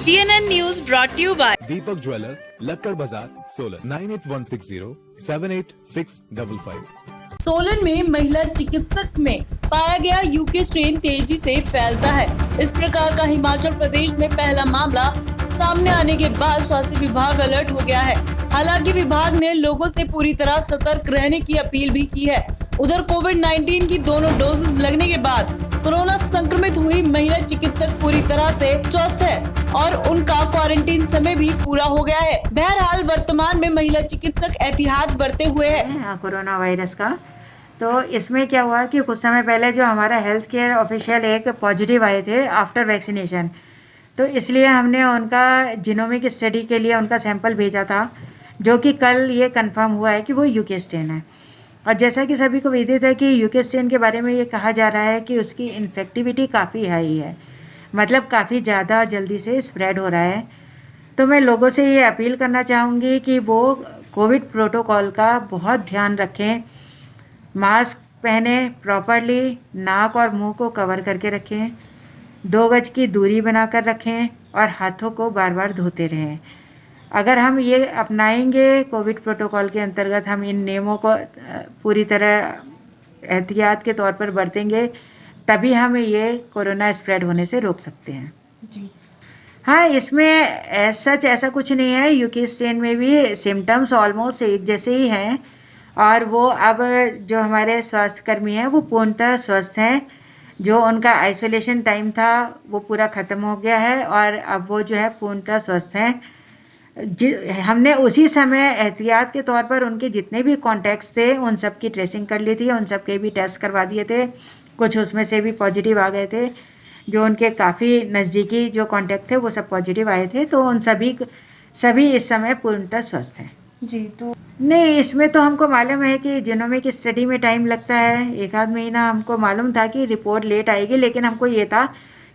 TNN News brought to you by Deepak jeweller, Lakkar Bazar, Solan 9816078655। Solan में महिला चिकित्सक में पाया गया यूके स्ट्रेन तेजी से फैलता है। इस प्रकार का हिमाचल प्रदेश में पहला मामला सामने आने के बाद स्वास्थ्य विभाग अलर्ट हो गया है। हालांकि विभाग ने लोगों से पूरी तरह सतर्क रहने की अपील भी की है। उधर कोविड-19 की दोनों डोजेस लगने के बाद कोरोना संक्रमित हुई महिला चिकित्सक पूरी तरह से स्वस्थ है और उनका क्वारंटीन समय भी पूरा हो गया है। बहरहाल वर्तमान में महिला चिकित्सक एहतियात बरते हुए है कोरोना वायरस का। तो इसमें क्या हुआ कि कुछ समय पहले जो हमारा हेल्थ केयर ऑफिशियल एक पॉजिटिव आए थे आफ्टर वैक्सीनेशन, तो इसलिए हमने उनका जीनोमिक स्टडी के लिए उनका सैंपल भेजा था, जो कि कल ये कंफर्म हुआ है कि वो यूके स्ट्रेन है। और जैसा कि सभी को विदित है कि यूके स्ट्रेन के बारे में ये कहा जा रहा है कि उसकी इन्फेक्टिविटी काफ़ी हाई है, मतलब काफ़ी ज़्यादा जल्दी से स्प्रेड हो रहा है। तो मैं लोगों से ये अपील करना चाहूँगी कि वो कोविड प्रोटोकॉल का बहुत ध्यान रखें, मास्क पहने प्रॉपरली, नाक और मुंह को कवर करके रखें, 2 गज की दूरी बनाकर रखें और हाथों को बार बार धोते रहें। अगर हम ये अपनाएंगे कोविड प्रोटोकॉल के अंतर्गत, हम इन नियमों को पूरी तरह एहतियात के तौर पर बरतेंगे, तभी हम ये कोरोना स्प्रेड होने से रोक सकते हैं जी। हाँ, इसमें सच ऐसा कुछ नहीं है। यूके स्ट्रेन में भी सिम्टम्स ऑलमोस्ट एक जैसे ही हैं और वो अब जो हमारे स्वास्थ्यकर्मी हैं वो पूर्णतः स्वस्थ हैं। जो उनका आइसोलेशन टाइम था वो पूरा ख़त्म हो गया है और अब वो जो है पूर्णतः स्वस्थ हैं। हमने उसी समय एहतियात के तौर पर उनके जितने भी कॉन्टैक्ट्स थे उन सब की ट्रेसिंग कर ली थी, उन सब के भी टेस्ट करवा दिए थे। कुछ उसमें से भी पॉजिटिव आ गए थे, जो उनके काफ़ी नज़दीकी जो कॉन्टैक्ट थे वो सब पॉजिटिव आए थे। तो उन सभी इस समय पूर्णतः स्वस्थ हैं जी। तो नहीं, इसमें तो हमको मालूम है कि जीनोमिक स्टडी में टाइम लगता है, 1 आध महीना। हमको मालूम था कि रिपोर्ट लेट आएगी, लेकिन हमको ये था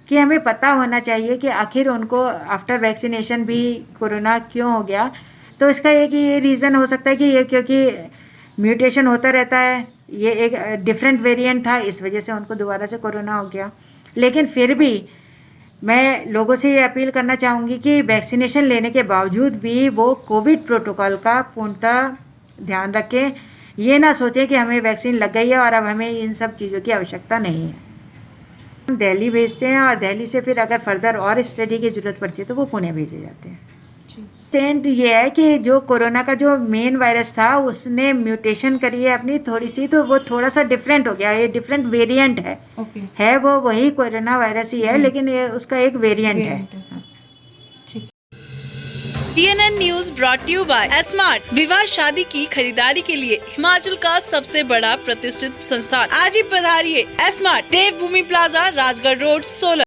कि हमें पता होना चाहिए कि आखिर उनको आफ्टर वैक्सीनेशन भी कोरोना क्यों हो गया। तो इसका एक ये रीज़न हो सकता है कि ये क्योंकि म्यूटेशन होता रहता है, ये एक डिफरेंट वेरिएंट था, इस वजह से उनको दोबारा से कोरोना हो गया। लेकिन फिर भी मैं लोगों से ये अपील करना चाहूँगी कि वैक्सीनेशन लेने के बावजूद भी वो कोविड प्रोटोकॉल का पूर्णतः ध्यान रखें। ये ना सोचें कि हमें वैक्सीन लग गई है और अब हमें इन सब चीज़ों की आवश्यकता नहीं है। हम दिल्ली भेजते हैं और दिल्ली से फिर अगर फर्दर और स्टडी की ज़रूरत पड़ती है तो वो पुणे भेजे जाते हैं। सेंट ये है कि जो कोरोना का जो मेन वायरस था उसने म्यूटेशन करी है अपनी थोड़ी सी, तो वो थोड़ा सा डिफरेंट हो गया, ये डिफरेंट वेरिएंट है। है वो वही कोरोना वायरस ही है, लेकिन ये उसका एक वेरिएंट है। TNN News brought to you by smart. विवाह शादी की खरीदारी के लिए हिमाचल का सबसे बड़ा प्रतिष्ठित संस्थान। आज ही पधारिए स्मार्ट, देवभूमि प्लाजा, राजगढ़ रोड, सोलन।